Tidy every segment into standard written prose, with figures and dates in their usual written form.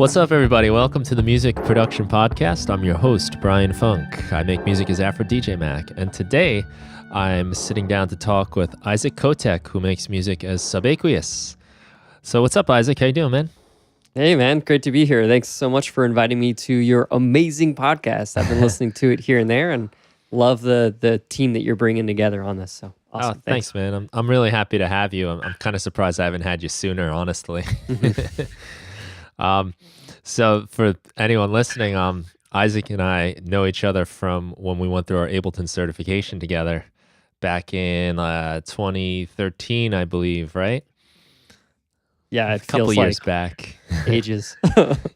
What's up, everybody? Welcome to the Music Production Podcast. I'm your host, Brian Funk. I make music as AfroDJMac, and today I'm sitting down to talk with Isaac Cotec, who makes music as Subaqueous. So what's up, Isaac? How you doing, man? Hey, man. Great to be here. Thanks so much for inviting me to your amazing podcast. I've been listening to it here and there and love the team that you're bringing together on this. So awesome. Oh, thanks, man. I'm really happy to have you. I'm kind of surprised I haven't had you sooner, honestly. So for anyone listening, Isaac and I know each other from when we went through our Ableton certification together back in 2013, I believe, right? Yeah, A couple years back. Ages.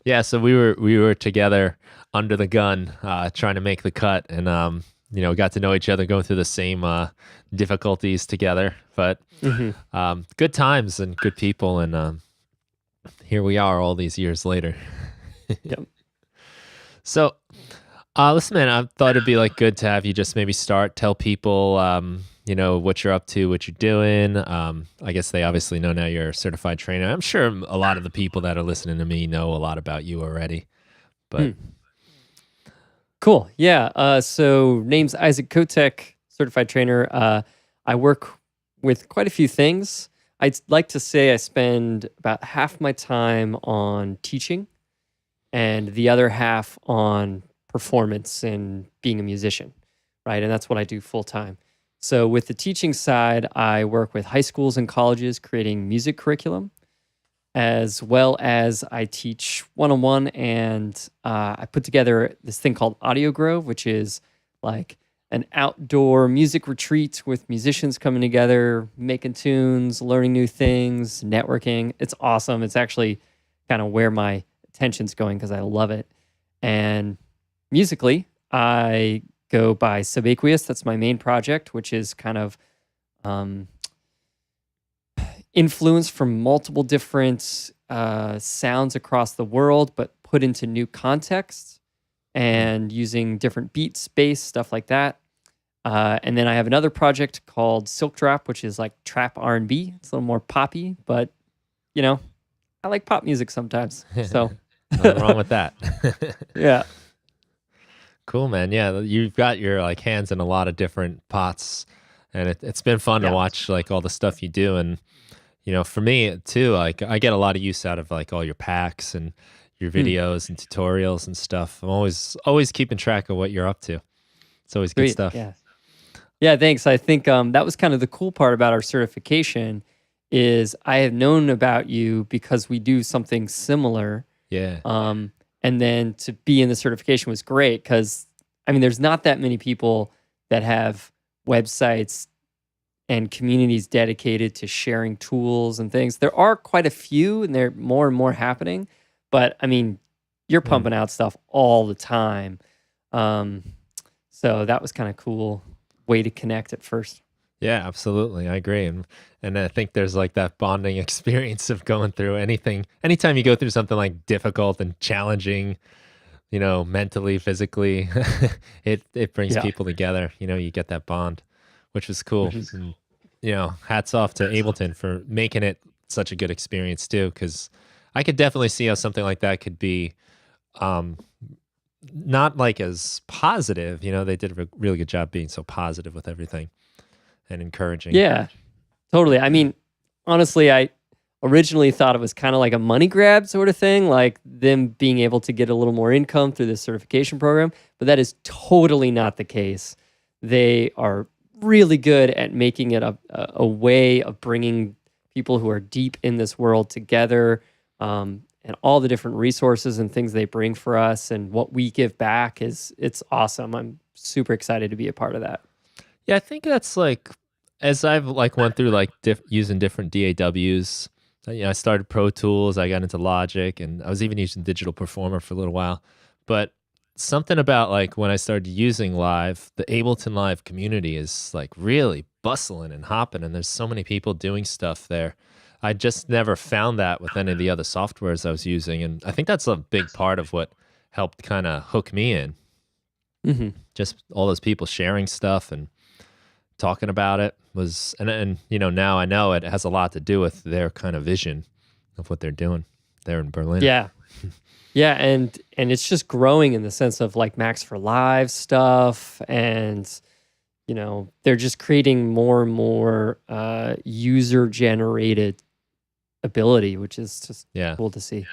Yeah, so we were together under the gun, trying to make the cut, and got to know each other, going through the same difficulties together. But good times and good people, and here we are all these years later. Yep. So, listen, man, I thought it'd be good to have you just maybe tell people, what you're up to, what you're doing. I guess they obviously know now you're a certified trainer. I'm sure a lot of the people that are listening to me know a lot about you already, but. Cool. Yeah. So name's Isaac Cotec, certified trainer. I work with quite a few things. I'd like to say I spend about half my time on teaching and the other half on performance and being a musician, right? And that's what I do full time. So with the teaching side, I work with high schools and colleges creating music curriculum, as well as I teach one-on-one, and I put together this thing called Audio Grove, which is like an outdoor music retreat with musicians coming together, making tunes, learning new things, networking. It's awesome. It's actually kind of where my attention's going because I love it. And musically, I go by Subaqueous. That's my main project, which is kind of influence from multiple different sounds across the world, but put into new contexts and using different beats, bass, stuff like that. And then I have another project called Silk Drop, which is like trap R&B. It's a little more poppy, but I like pop music sometimes. So Nothing wrong with that. yeah. Cool, man. Yeah, you've got your hands in a lot of different pots, and it's been fun to watch all the stuff you do. And for me too, I get a lot of use out of all your packs and your videos and tutorials and stuff. I'm always keeping track of what you're up to. It's always good stuff. Yeah, thanks. I think that was kind of the cool part about our certification is I have known about you because we do something similar. Yeah. And then to be in the certification was great because, there's not that many people that have websites and communities dedicated to sharing tools and things. There are quite a few, and they're more and more happening. But, you're pumping out stuff all the time. So that was kind of cool way to connect at first. Yeah, absolutely. I agree. And I think there's that bonding experience of going through anytime you go through something difficult and challenging, mentally, physically, it brings people together. You get that bond, which is cool. And, hats off to Ableton for making it such a good experience too, because I could definitely see how something like that could be not as positive. They did a really good job being so positive with everything and encouraging. Yeah, totally. Honestly, I originally thought it was kind of like a money grab sort of thing, like them being able to get a little more income through this certification program, but that is totally not the case. They are really good at making it a way of bringing people who are deep in this world together, and all the different resources and things they bring for us and what we give back it's awesome. I'm super excited to be a part of that. Yeah, I think that's as I've went through using different DAWs. I started Pro Tools, I got into Logic, and I was even using Digital Performer for a little while. But something about when I started using Live, the Ableton Live community is really bustling and hopping, and there's so many people doing stuff there. I just never found that with any of the other softwares I was using, and I think that's a big part of what helped kind of hook me in. Just all those people sharing stuff and talking about it was, and now I know it has a lot to do with their kind of vision of what they're doing there in Berlin. Yeah. Yeah, and it's just growing in the sense of like Max for Live stuff, and they're just creating more and more user generated ability, which is just Yeah. cool to see.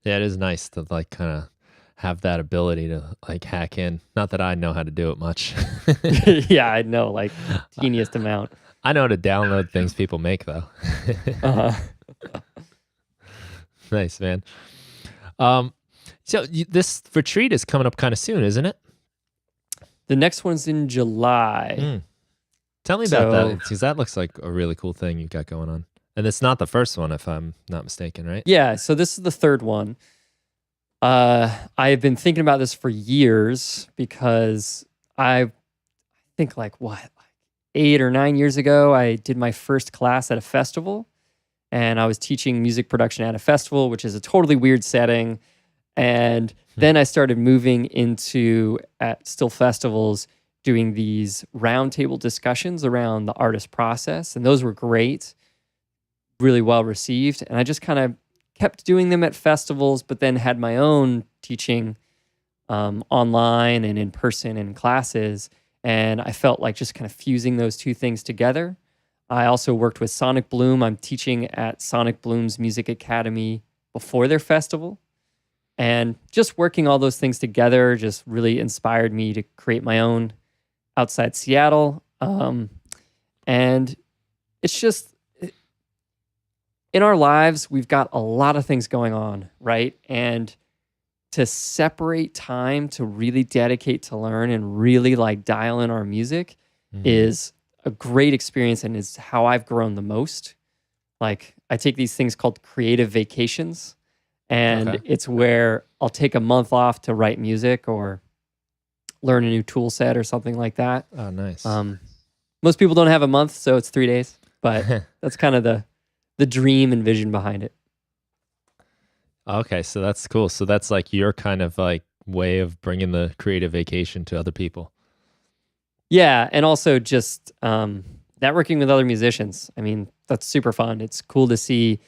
Yeah, it is nice to like kind of have that ability to like hack in. Not that I know how to do it much. Yeah, I know, like teeniest amount. I know how to download things people make though. Uh-huh. Nice, man. So this retreat is coming up kind of soon, isn't it? The next one's in July. Tell me about that, because that looks like a really cool thing you've got going on. And it's not the first one, if I'm not mistaken, right? Yeah, so this is the third one. I've been thinking about this for years because I think like 8 or 9 years ago, I did my first class at a festival, and I was teaching music production at a festival, which is a totally weird setting. And then I started moving into, at still festivals, doing these roundtable discussions around the artist process. And those were great, really well received. And I just kind of kept doing them at festivals, but then had my own teaching online and in person in classes. And I felt like just kind of fusing those two things together. I also worked with Sonic Bloom. I'm teaching at Sonic Bloom's Music Academy before their festival. And just working all those things together just really inspired me to create my own outside Seattle. And it's just, in our lives, we've got a lot of things going on, right? And to separate time to really dedicate to learn and really like dial in our music is a great experience, and is how I've grown the most. Like, I take these things called creative vacations, and it's where I'll take a month off to write music or learn a new tool set or something like that. Oh, nice. Most people don't have a month, so it's 3 days, but that's kind of the dream and vision behind it. Okay, so that's cool. So that's like your kind of like way of bringing the creative vacation to other people. Yeah, and also just networking with other musicians. I mean, that's super fun. It's cool to see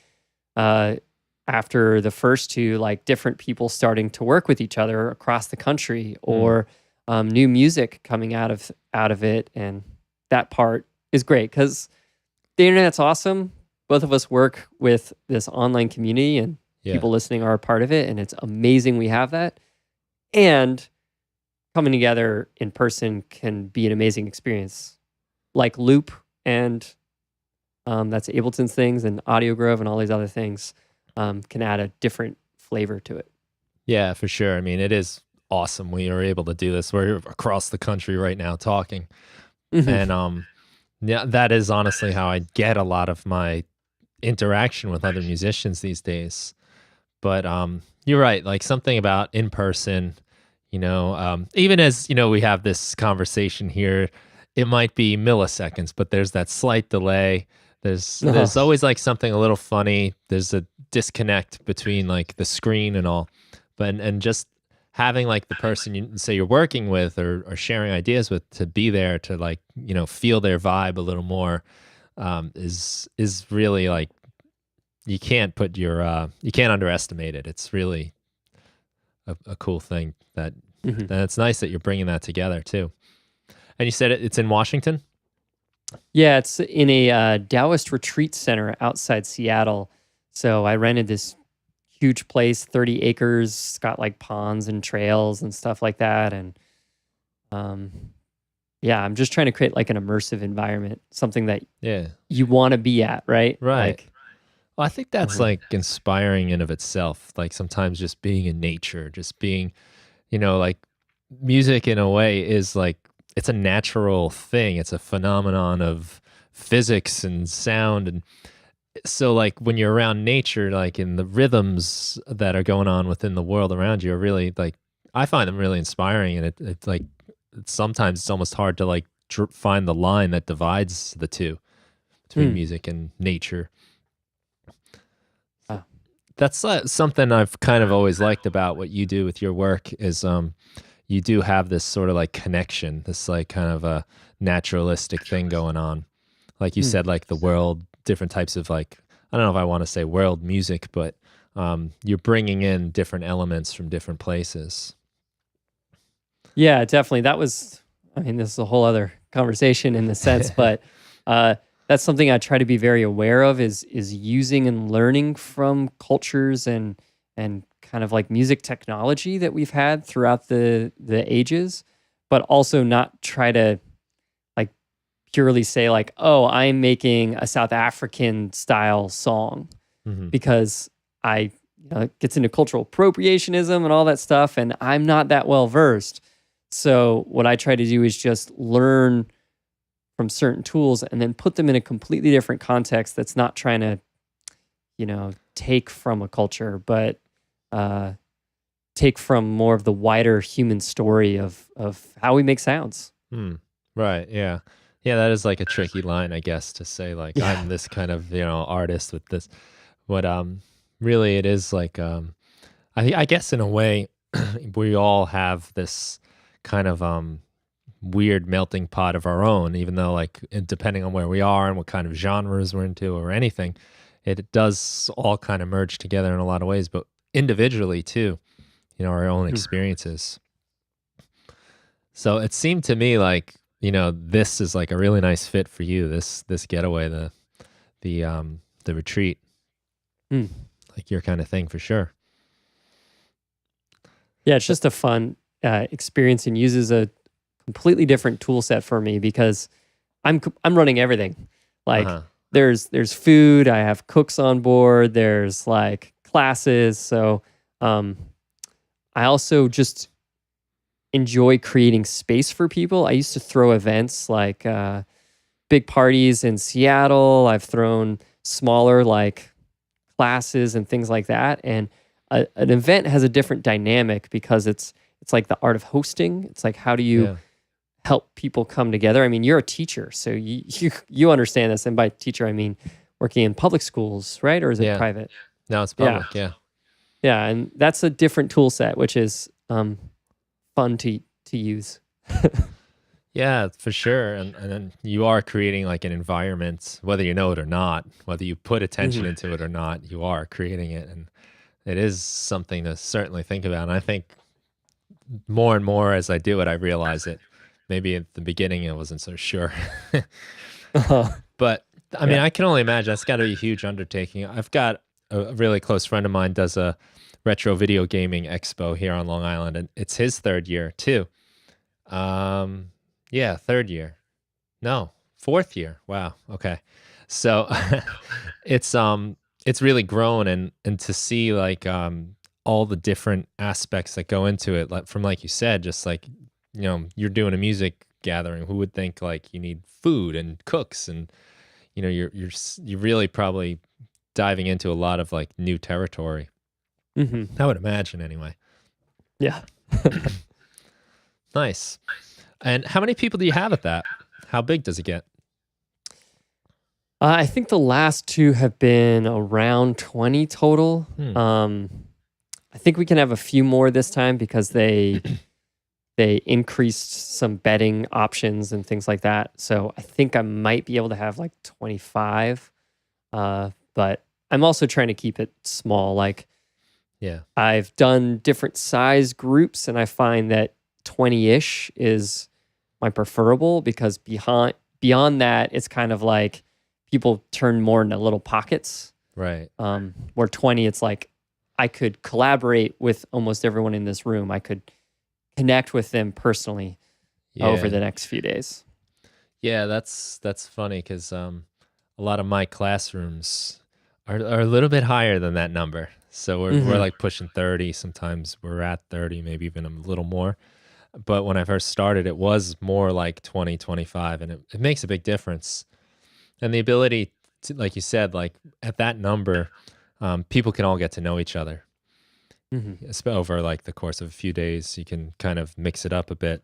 after the first two, like different people starting to work with each other across the country, or new music coming out of it, and that part is great because the internet's awesome. Both of us work with this online community, and people listening are a part of it, and it's amazing we have that. And coming together in person can be an amazing experience, like Loop and that's Ableton's things, and Audio Grove and all these other things can add a different flavor to it. Yeah, for sure. I mean, it is awesome we are able to do this. We're across the country right now talking. And yeah, that is honestly how I get a lot of my interaction with other musicians these days. But you're right, like something about in person, even as we have this conversation here, it might be milliseconds, but there's that slight delay. There's always like something a little funny. There's a disconnect between like the screen and all. But and just having like the person you say you're working with or sharing ideas with to be there to like feel their vibe a little more is really like, you can't underestimate it. It's really a cool thing that it's nice that you're bringing that together too. And you said it's in Washington? Yeah, it's in a Taoist retreat center outside Seattle. So I rented this huge place, 30 acres. It's got like ponds and trails and stuff like that. And yeah, I'm just trying to create like an immersive environment, something that you want to be at, right? Right. Well, I think that's like inspiring in of itself. Like sometimes just being in nature, just being, like music in a way is like, it's a natural thing. It's a phenomenon of physics and sound. And so like when you're around nature, like in the rhythms that are going on within the world around you are really like, I find them really inspiring. And it's like, sometimes it's almost hard to like find the line that divides the two between music and nature. That's something I've kind of always liked about what you do with your work is you do have this sort of like connection, this like kind of a naturalistic thing going on. Like you said, like the world, different types of like, I don't know if I want to say world music, but you're bringing in different elements from different places. Yeah, definitely. That was, I mean, this is a whole other conversation in the sense, but that's something I try to be very aware of is using and learning from cultures and kind of like music technology that we've had throughout the ages, but also not try to like purely say like, oh, I'm making a South African style song because it gets into cultural appropriationism and all that stuff, and I'm not that well versed. So what I try to do is just learn from certain tools and then put them in a completely different context that's not trying to, take from a culture, but take from more of the wider human story of how we make sounds. Right. Yeah. Yeah. That is like a tricky line, I guess, to say like, I'm this kind of, artist with this. What really it is like, I guess in a way, we all have this kind of weird melting pot of our own, even though like depending on where we are and what kind of genres we're into or anything, it does all kind of merge together in a lot of ways, but individually too, our own experiences. So it seemed to me like, this is like a really nice fit for you, this getaway, the retreat, like your kind of thing for sure. Yeah, it's just a fun experience and uses a completely different tool set for me because I'm running everything. Like there's food, I have cooks on board, there's like classes. So I also just enjoy creating space for people. I used to throw events like big parties in Seattle. I've thrown smaller like classes and things like that. And an event has a different dynamic because it's like the art of hosting. It's like, how do you help people come together? I mean, you're a teacher, so you understand this. And by teacher, I mean working in public schools, right? Or is it private? No, it's public. Yeah. Yeah, and that's a different tool set, which is fun to use. Yeah, for sure. And then you are creating like an environment, whether you know it or not, whether you put attention into it or not, you are creating it. And it is something to certainly think about. And I think more and more as I do it, I realize it. Maybe at the beginning, I wasn't so sure. But I mean, I can only imagine that's got to be a huge undertaking. I've got a really close friend of mine does a retro video gaming expo here on Long Island, and it's his third year too. Yeah, third year. No, fourth year. Wow. Okay. So it's really grown, and to see like all the different aspects that go into it, like from like you said, just like you're doing a music gathering. Who would think like you need food and cooks, and you're really probably diving into a lot of like new territory. I would imagine anyway. Yeah. Nice. And how many people do you have at that? How big does it get? I think the last two have been around 20 total. I think we can have a few more this time because they increased some betting options and things like that. So I think I might be able to have like 25. But I'm also trying to keep it small. Like, I've done different size groups, and I find that 20-ish is my preferable because beyond that, it's kind of like people turn more into little pockets. Right. Where 20, it's like I could collaborate with almost everyone in this room. I could connect with them personally over the next few days. Yeah, that's funny because a lot of my classrooms are a little bit higher than that number. So we're like pushing 30. Sometimes we're at 30, maybe even a little more. But when I first started, it was more like 20, 25, and it makes a big difference. And the ability to, like you said, like at that number, people can all get to know each other. Over like the course of a few days, you can kind of mix it up a bit.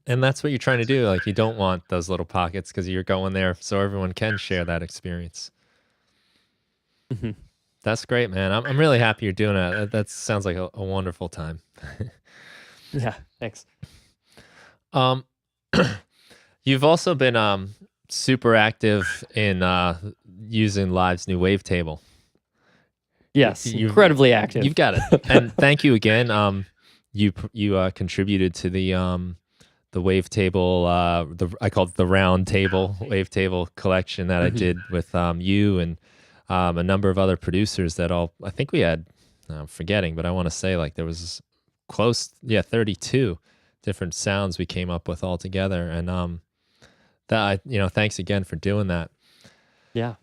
And that's what you're trying to do. Like you don't want those little pockets because you're going there so everyone can share that experience. That's great, man. I'm really happy you're doing it. That sounds like a wonderful time. Yeah, thanks. You've also been super active in using Live's new Wavetable. Yes, You've incredibly active. you've got it. And thank you again. You contributed to the wavetable, I called it the round table wavetable collection that I did with you and a number of other producers that I think we had, I'm forgetting, but I want to say like there was close, 32 different sounds we came up with all together. And thanks again for doing that. Yeah.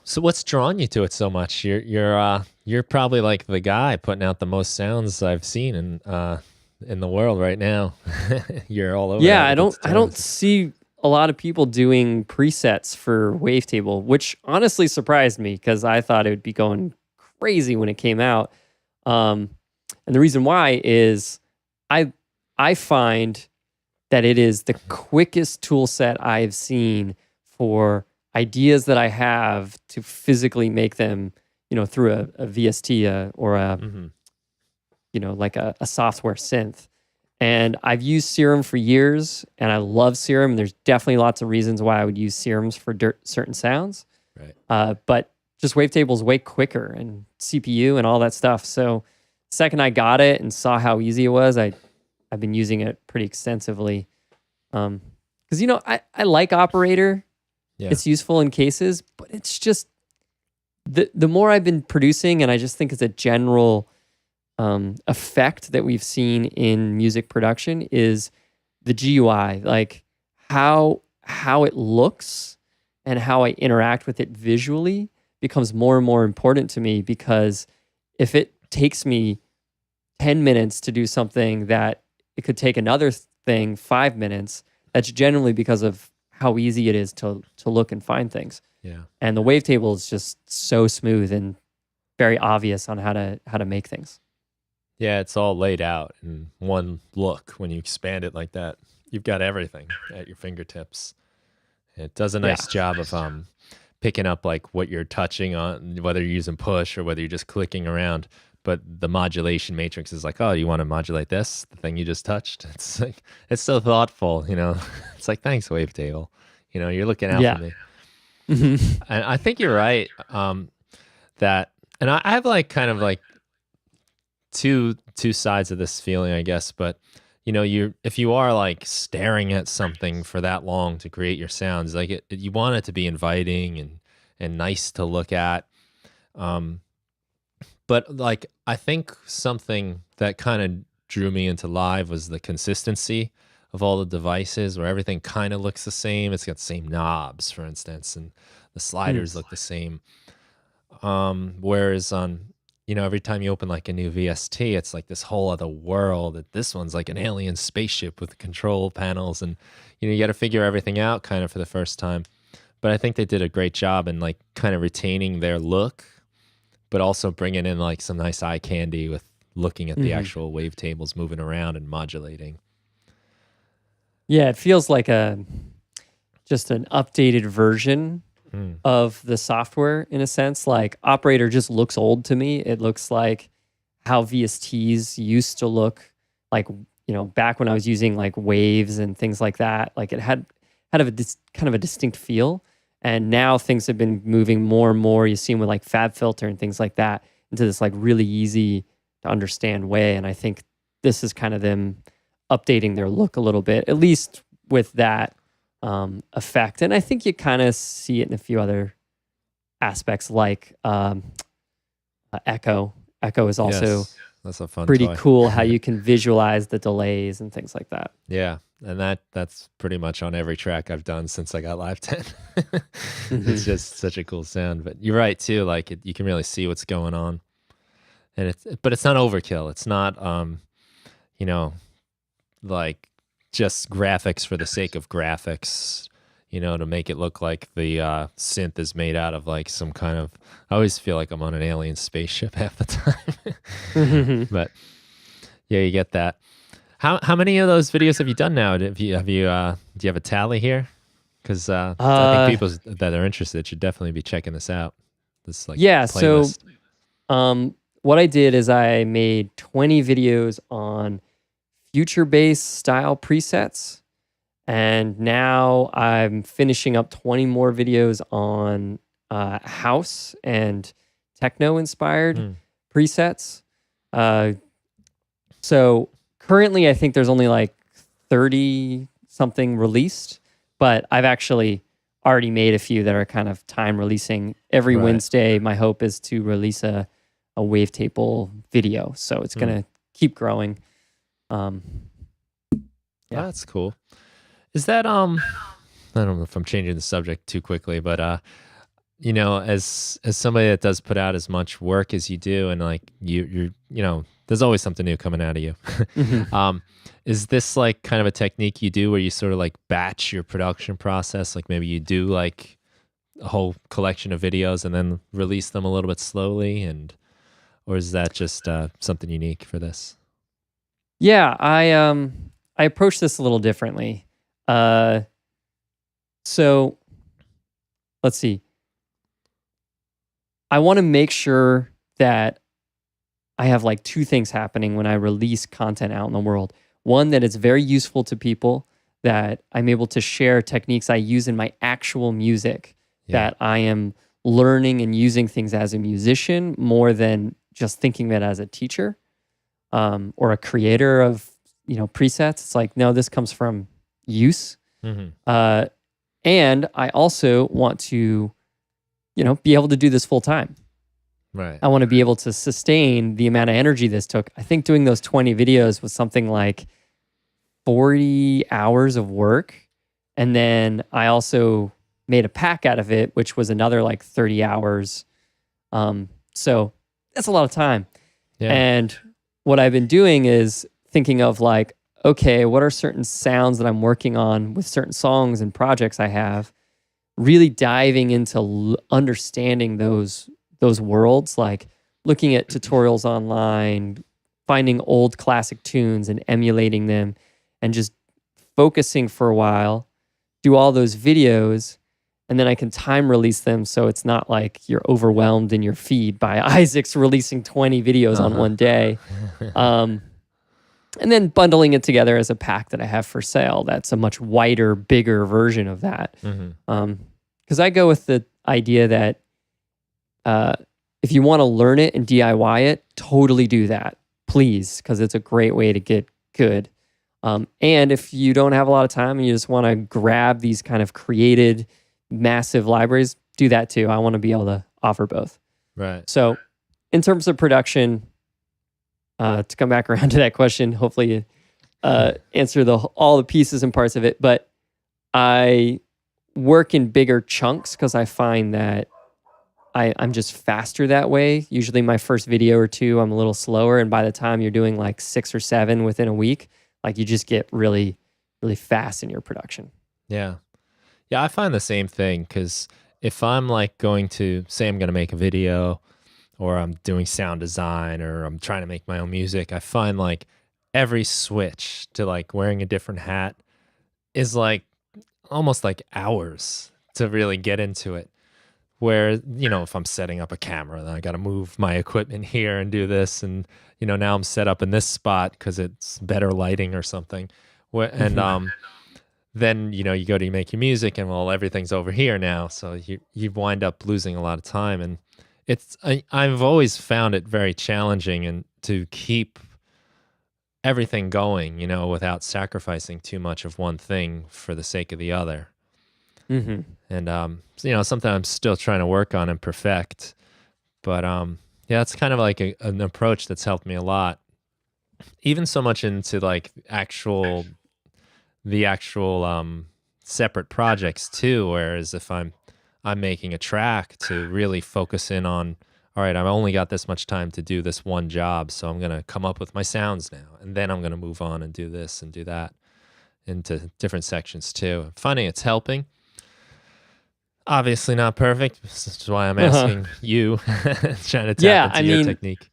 So what's drawn you to it so much? You're probably like the guy putting out the most sounds I've seen in the world right now. You're all over. Yeah, that I don't see a lot of people doing presets for Wavetable, which honestly surprised me because I thought it would be going crazy when it came out. And the reason why is I find that it is the quickest tool set I've seen for ideas that I have to physically make them, through a VST or a, like a software synth. And I've used Serum for years, and I love Serum. There's definitely lots of reasons why I would use Serums for certain sounds. Right. But just Wavetable is way quicker, and CPU and all that stuff. So the second I got it and saw how easy it was, I've been using it pretty extensively. Because I like Operator. Yeah. It's useful in cases, but it's just the more I've been producing, and I just think it's a general effect that we've seen in music production is the GUI, like how it looks and how I interact with it visually becomes more and more important to me, because if it takes me 10 minutes to do something that it could take another thing 5 minutes, that's generally because of how easy it is to look and find things. Yeah. And the Wavetable is just so smooth and very obvious on how to make things. Yeah, it's all laid out in one look. When you expand it like that, you've got everything at your fingertips. It does a nice job of picking up like what you're touching on, whether you're using push or whether you're just clicking around. But the modulation matrix is like, oh, you want to modulate this, the thing you just touched? It's like, it's so thoughtful, It's like, thanks, Wavetable. You're looking out for me. And I think you're right. That, and I have like kind of like two sides of this feeling, I guess. But if you are like staring at something for that long to create your sounds, like you want it to be inviting and nice to look at. But like, I think something that kind of drew me into live was the consistency of all the devices, where everything kind of looks the same. It's got the same knobs, for instance, and the sliders look the same. Whereas on, every time you open like a new VST, it's like this whole other world. This one's like an alien spaceship with control panels, and you got to figure everything out kind of for the first time. But I think they did a great job in like kind of retaining their look, but also bringing in like some nice eye candy with looking at the actual wavetables moving around and modulating. Yeah, it feels like just an updated version of the software in a sense. Like Operator just looks old to me. It looks like how VSTs used to look, like back when I was using like waves and things like that. Like it had kind of a distinct feel. And now things have been moving more and more. You see them with like FabFilter and things like that into this like really easy to understand way. And I think this is kind of them updating their look a little bit, at least with that effect. And I think you kind of see it in a few other aspects, like Echo. Echo is also that's a fun pretty toy. Cool how you can visualize the delays and things like that. Yeah. And that's pretty much on every track I've done since I got Live 10. It's just such a cool sound. But you're right too. Like you can really see what's going on, and but it's not overkill. It's not like just graphics for the sake of graphics. To make it look like the synth is made out of like some kind of. I always feel like I'm on an alien spaceship half the time. But yeah, you get that. How many of those videos have you done now? Do you have a tally here? Because I think people that are interested should definitely be checking this out. This like playlist. So what I did is I made 20 videos on future bass style presets, and now I'm finishing up 20 more videos on house and techno inspired Mm. presets. So currently I think there's only like 30 something released, but I've actually already made a few that are kind of time releasing. Every Right. Wednesday, my hope is to release a wavetable video. So it's going to keep growing. Yeah. Oh, that's cool. Is that I don't know if I'm changing the subject too quickly, but you know, as somebody that does put out as much work as you do, and like you're you know, there's always something new coming out of you. Is this like kind of a technique you do where you sort of like batch your production process? Like maybe you do like a whole collection of videos and then release them a little bit slowly, or is that just something unique for this? Yeah, I approach this a little differently. So let's see. I want to make sure that I have like two things happening when I release content out in the world. One, that it's very useful to people, that I'm able to share techniques I use in my actual music, that I am learning and using things as a musician more than just thinking of it as a teacher or a creator of, presets. It's like, no, this comes from use. Mm-hmm. And I also want to, be able to do this full time. Right. I want to be able to sustain the amount of energy this took. I think doing those 20 videos was something like 40 hours of work. And then I also made a pack out of it, which was another like 30 hours. So that's a lot of time. Yeah. And what I've been doing is thinking of like, okay, what are certain sounds that I'm working on with certain songs and projects I have? Really diving into understanding those worlds, like looking at tutorials online, finding old classic tunes and emulating them, and just focusing for a while, do all those videos, and then I can time release them so it's not like you're overwhelmed in your feed by Isaac's releasing 20 videos on one day. And then bundling it together as a pack that I have for sale. That's a much wider, bigger version of that. Because I go with the idea that if you want to learn it and DIY it, totally do that, please, because it's a great way to get good. And if you don't have a lot of time and you just want to grab these kind of created, massive libraries, do that too. I want to be able to offer both. Right. So in terms of production, to come back around to that question, hopefully answer all the pieces and parts of it, but I work in bigger chunks because I find that I'm just faster that way. Usually my first video or two, I'm a little slower. And by the time you're doing like 6 or 7 within a week, like you just get really, really fast in your production. Yeah. Yeah, I find the same thing because if I'm like going to say I'm going to make a video or I'm doing sound design or I'm trying to make my own music, I find like every switch to like wearing a different hat is like almost like hours to really get into it. Where, if I'm setting up a camera, then I got to move my equipment here and do this. And, now I'm set up in this spot because it's better lighting or something. And then, you go to make your music and, well, everything's over here now. So you wind up losing a lot of time. And I've always found it very challenging and to keep everything going, without sacrificing too much of one thing for the sake of the other. And, something I'm still trying to work on and perfect. But, yeah, it's kind of like an approach that's helped me a lot. Even so much into like the actual separate projects too. Whereas if I'm making a track to really focus in on, all right, I've only got this much time to do this one job. So I'm going to come up with my sounds now. And then I'm going to move on and do this and do that into different sections too. Finding it's helping. Obviously not perfect. This is why I'm asking you, trying to tap into your technique.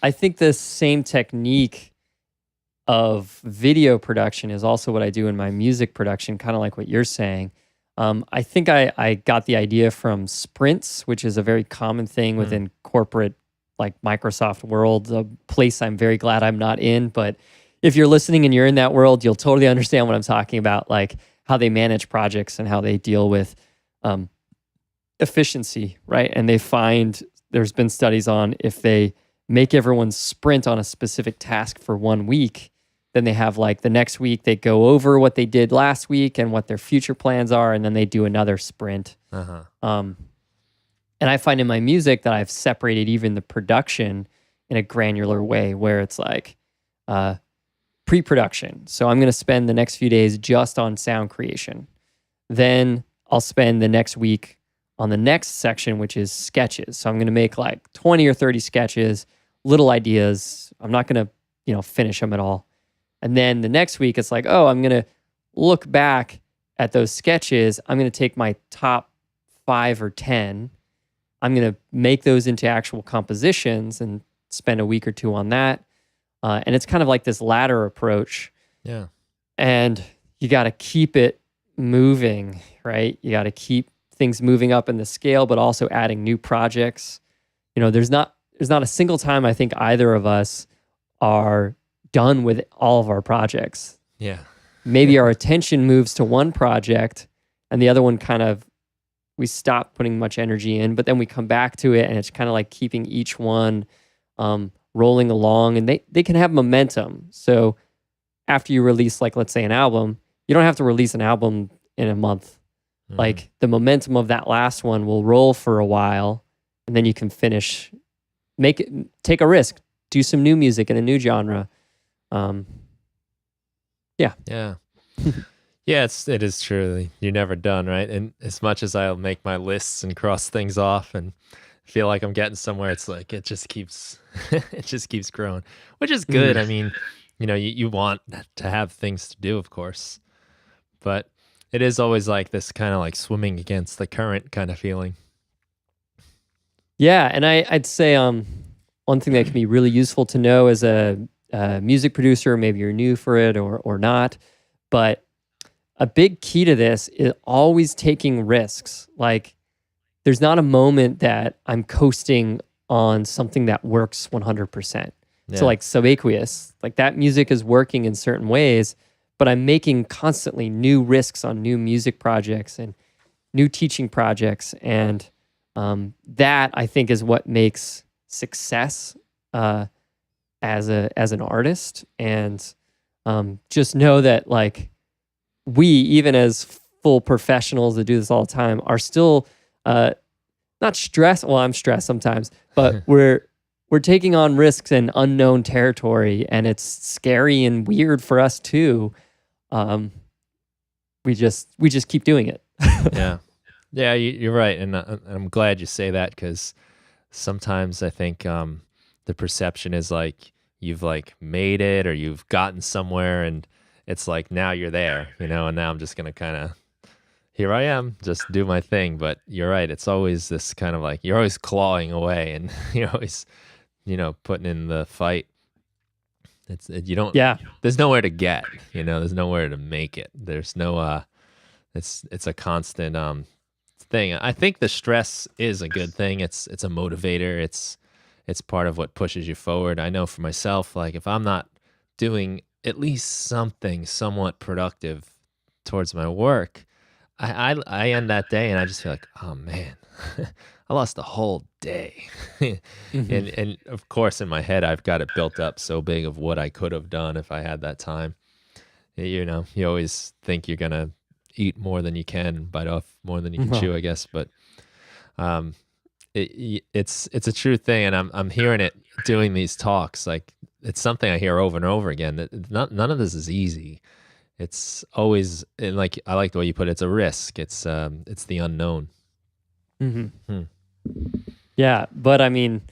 I think the same technique of video production is also what I do in my music production, kind of like what you're saying. I think I got the idea from sprints, which is a very common thing within corporate, like Microsoft world, a place I'm very glad I'm not in. But if you're listening and you're in that world, you'll totally understand what I'm talking about, like how they manage projects and how they deal with efficiency, right? And they find there's been studies on if they make everyone sprint on a specific task for 1 week, then they have like the next week they go over what they did last week and what their future plans are, and then they do another sprint. And I find in my music that I've separated even the production in a granular way, where it's like pre-production. So I'm going to spend the next few days just on sound creation. Then I'll spend the next week on the next section, which is sketches. So I'm going to make like 20 or 30 sketches, little ideas. I'm not going to, finish them at all. And then the next week, it's like, oh, I'm going to look back at those sketches. I'm going to take my top 5 or 10. I'm going to make those into actual compositions and spend a week or two on that. And it's kind of like this ladder approach. Yeah. And you got to keep it moving, right? You got to keep things moving up in the scale, but also adding new projects. There's not a single time I think either of us are done with all of our projects. Yeah. Maybe our attention moves to one project and the other one we stop putting much energy in, but then we come back to it, and it's kind of like keeping each one rolling along, and they can have momentum. So after you release, like, let's say an album, you don't have to release an album in a month. Mm-hmm. Like, the momentum of that last one will roll for a while, and then you can finish, take a risk, do some new music in a new genre. Yeah. Yeah, it is true. You're never done, right? And as much as I'll make my lists and cross things off and feel like I'm getting somewhere, it's like it just keeps growing, which is good. I mean, you want to have things to do, of course, but it is always like this kind of like swimming against the current kind of feeling. Yeah, and I'd say one thing that can be really useful to know as a music producer, maybe you're new for it or not, but a big key to this is always taking risks. Like, there's not a moment that I'm coasting on something that works 100%. Yeah. So like Subaqueous, like that music is working in certain ways, but I'm making constantly new risks on new music projects and new teaching projects. And that, I think, is what makes success as an artist. And just know that, like, we, even as full professionals that do this all the time, are still not stressed. Well, I'm stressed sometimes, but we're taking on risks in unknown territory, and it's scary and weird for us too. We just keep doing it. Yeah, you're right, and I'm glad you say that, because sometimes I think the perception is like you've like made it or you've gotten somewhere, and it's like now you're there, and now I'm just gonna kind of, here I am, just do my thing. But you're right, it's always this kind of like you're always clawing away, and you're always, putting in the fight. There's nowhere to get, there's nowhere to make it. There's no it's a constant thing. I think the stress is a good thing. It's a motivator. It's part of what pushes you forward. I know for myself, like, if I'm not doing at least something somewhat productive towards my work, I end that day and I just feel like, oh man, I lost the whole day. And of course, in my head, I've got it built up so big of what I could have done if I had that time. You always think you're gonna eat more than you can, bite off more than you can chew, I guess. But it's a true thing, and I'm hearing it doing these talks. Like, it's something I hear over and over again, that none of this is easy. It's always, and like, I like the way you put it, it's a risk. It's the unknown. Yeah, but I mean,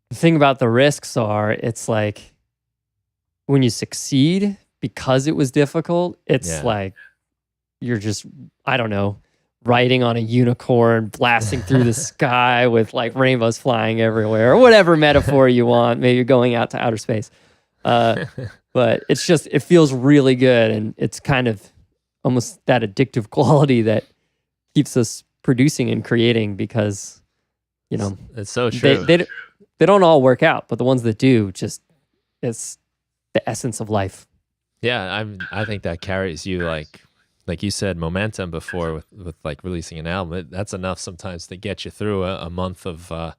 the thing about the risks it's like when you succeed because it was difficult, it's like you're just, I don't know, riding on a unicorn, blasting through the sky with like rainbows flying everywhere, or whatever metaphor you want. Maybe you're going out to outer space. But it's just, it feels really good. And it's kind of almost that addictive quality that keeps us producing and creating, because, it's so true. They don't all work out, but the ones that do, just, it's the essence of life. Yeah, I think that carries you, like, like you said, momentum before with like releasing an album. That's enough sometimes to get you through a month of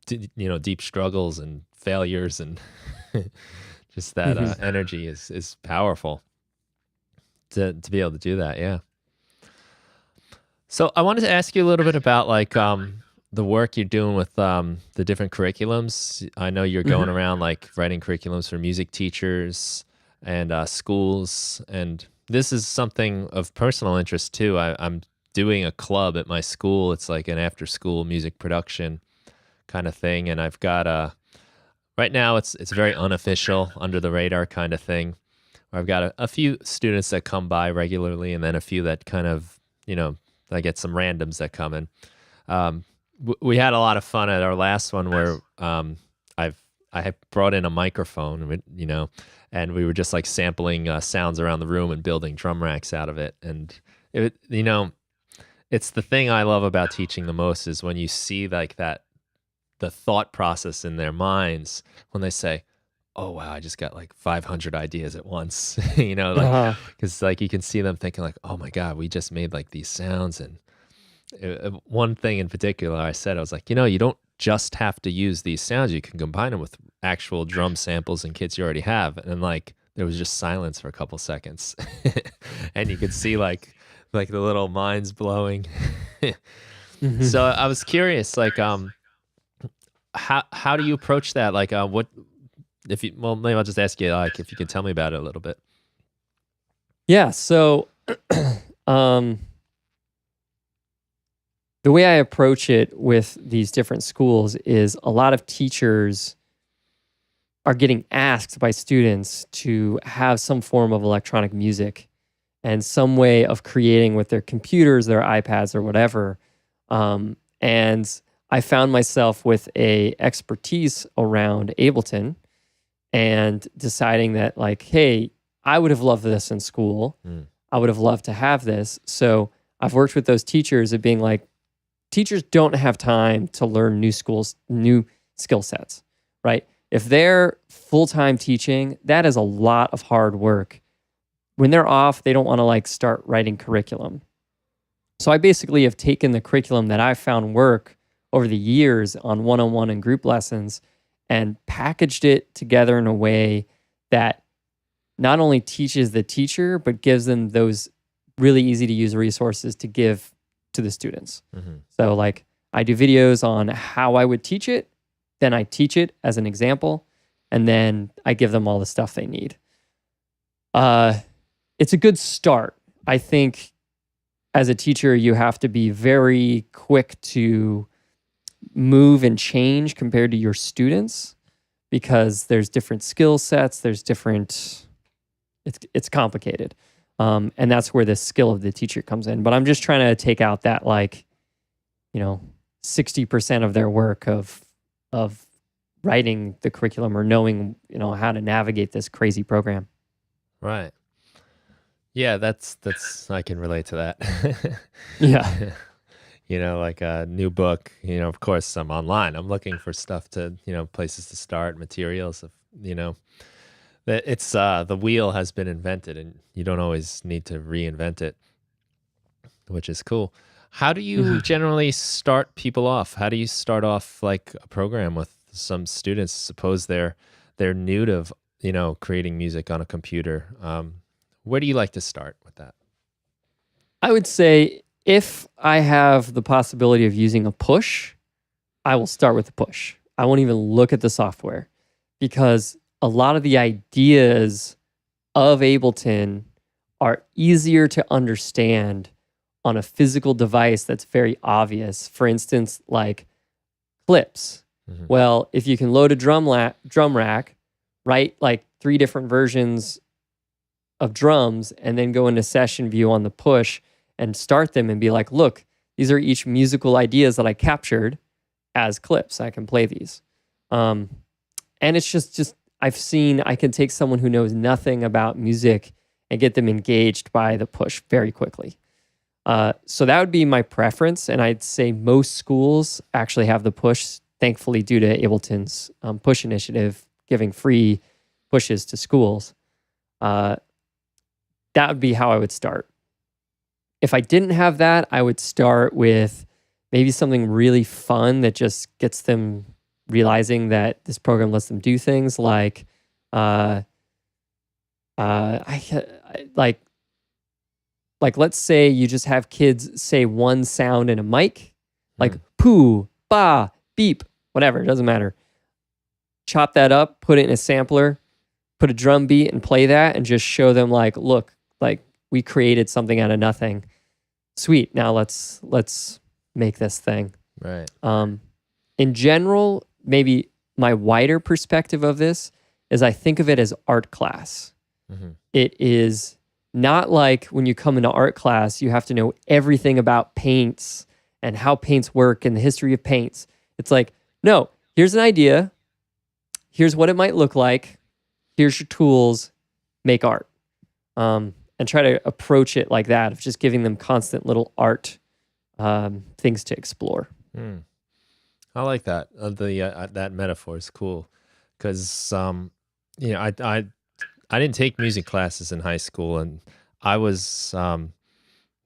deep struggles and failures, and just that Hmm. energy is powerful to be able to do that. Yeah. So I wanted to ask you a little bit about like the work you're doing with the different curriculums. I know you're Hmm. going around like writing curriculums for music teachers and schools, and this is something of personal interest too. I'm doing a club at my school. It's like an after-school music production kind of thing, and I've got right now it's very unofficial, under the radar kind of thing. I've got a few students that come by regularly, and then a few that kind of, I get some randoms that come in. We had a lot of fun at our last one where I had brought in a microphone, and we were just like sampling sounds around the room and building drum racks out of it. And it's the thing I love about teaching the most is when you see like that, the thought process in their minds when they say, oh wow, I just got like 500 ideas at once. Like, Uh-huh. because like you can see them thinking like, oh my god, we just made like these sounds. And one thing in particular I said, I was like, you don't just have to use these sounds, you can combine them with actual drum samples and kits you already have. And like there was just silence for a couple seconds and you could see like the little minds blowing. Hmm. So I was curious, like how do you approach that? Like what if you, well, maybe I'll just ask you like if you can tell me about it a little bit. Yeah. So, um, the way I approach it with these different schools is a lot of teachers are getting asked by students to have some form of electronic music and some way of creating with their computers, their iPads, or whatever. And I found myself with a expertise around Ableton and deciding that like, hey, I would have loved this in school. Mm. I would have loved to have this. So I've worked with those teachers of being like, teachers don't have time to learn new skill sets, right? If they're full-time teaching, that is a lot of hard work. When they're off, they don't want to like start writing curriculum. So I basically have taken the curriculum that I've found work over the years on one-on-one and group lessons and packaged it together in a way that not only teaches the teacher, but gives them those really easy to use resources to give to the students. Mm-hmm. So like I do videos on how I would teach it, then I teach it as an example, and then I give them all the stuff they need. It's a good start. I think as a teacher, you have to be very quick to move and change compared to your students because there's different skill sets, there's different, it's complicated. And that's where the skill of the teacher comes in. But I'm just trying to take out that 60% of their work of writing the curriculum or knowing, how to navigate this crazy program. Right. Yeah, that's I can relate to that. Yeah. Like a new book, of course I'm online. I'm looking for stuff to, places to start, materials of, that it's the wheel has been invented and you don't always need to reinvent it, which is cool. How do you generally start people off? How do you start off like a program with some students? Suppose they're new to, creating music on a computer. Where do you like to start with that? I would say if I have the possibility of using a push, I will start with the push. I won't even look at the software because a lot of the ideas of Ableton are easier to understand on a physical device that's very obvious. For instance, like clips. Mm-hmm. Well, if you can load a drum rack, write like 3 different versions of drums, and then go into session view on the push and start them and be like, look, these are each musical ideas that I captured as clips. I can play these. And it's just I've seen I can take someone who knows nothing about music and get them engaged by the push very quickly. So that would be my preference. And I'd say most schools actually have the push, thankfully, due to Ableton's push initiative, giving free pushes to schools. That would be how I would start. if I didn't have that, I would start with maybe something really fun that just gets them realizing that this program lets them do things like, like let's say you just have kids say one sound in a mic, like poo, ba, beep, whatever, it doesn't matter. Chop that up, put it in a sampler, put a drum beat and play that, and just show them like, look, like we created something out of nothing. Sweet. Now let's make this thing. Right. In general, maybe my wider perspective of this is I think of it as art class. Mm-hmm. It is not like when you come into art class, you have to know everything about paints and how paints work and the history of paints. It's like, no, here's an idea. Here's what it might look like. Here's your tools. Make art. And try to approach it like that, of just giving them constant little art things to explore. I like that. That metaphor is cool because I didn't take music classes in high school, and I was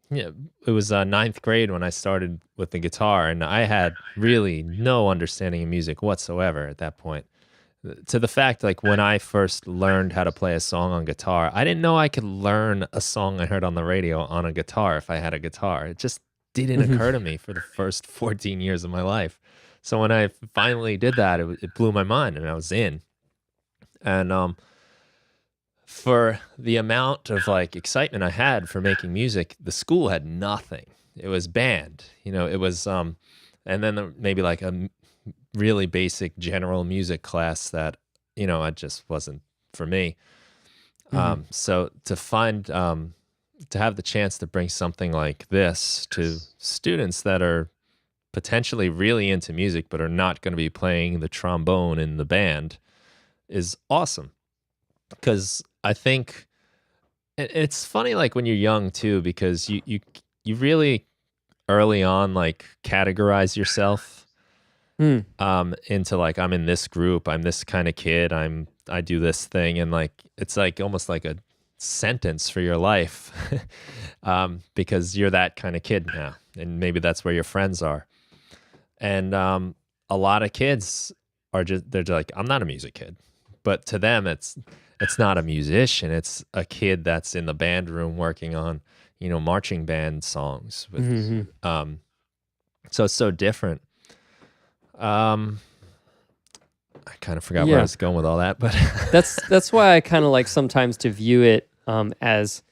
it was ninth grade when I started with the guitar, and I had really no understanding of music whatsoever at that point. To the fact, like when I first learned how to play a song on guitar, I didn't know I could learn a song I heard on the radio on a guitar if I had a guitar. It just didn't occur to me for the first 14 years of my life. So when I finally did that, it blew my mind, and I was in. And for the amount of like excitement I had for making music, the school had nothing. It was band, it was and then maybe like a really basic general music class that I just wasn't for me. So to find to have the chance to bring something like this to students that are potentially really into music but are not going to be playing the trombone in the band is awesome. Because I think it's funny, like when you're young too, because you really early on like categorize yourself into like, I'm in this group, I'm this kind of kid, I do this thing, and like it's like almost like a sentence for your life because you're that kind of kid now, and maybe that's where your friends are. And a lot of kids they're just like, I'm not a music kid, but to them it's not a musician, it's a kid that's in the band room working on marching band songs with so it's so different. I kind of forgot where I was going with all that, but that's why I kind of like sometimes to view it as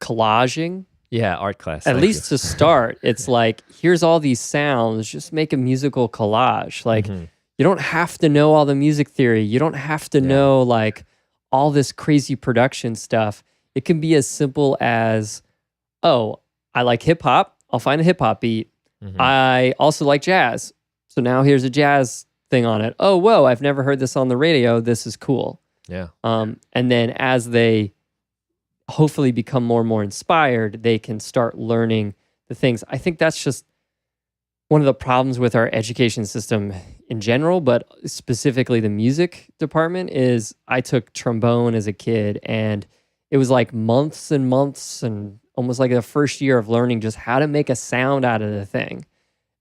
collaging. Yeah, art class. At least to start, it's like, here's all these sounds, just make a musical collage. Like you don't have to know all the music theory. You don't have to know like all this crazy production stuff. It can be as simple as, oh, I like hip hop. I'll find a hip hop beat. I also like jazz. So now here's a jazz thing on it. Oh, whoa, I've never heard this on the radio. This is cool. Yeah. And then as they hopefully become more and more inspired, they can start learning the things. I think that's just one of the problems with our education system in general, but specifically the music department, is I took trombone as a kid, and it was like months and months and almost like the first year of learning just how to make a sound out of the thing.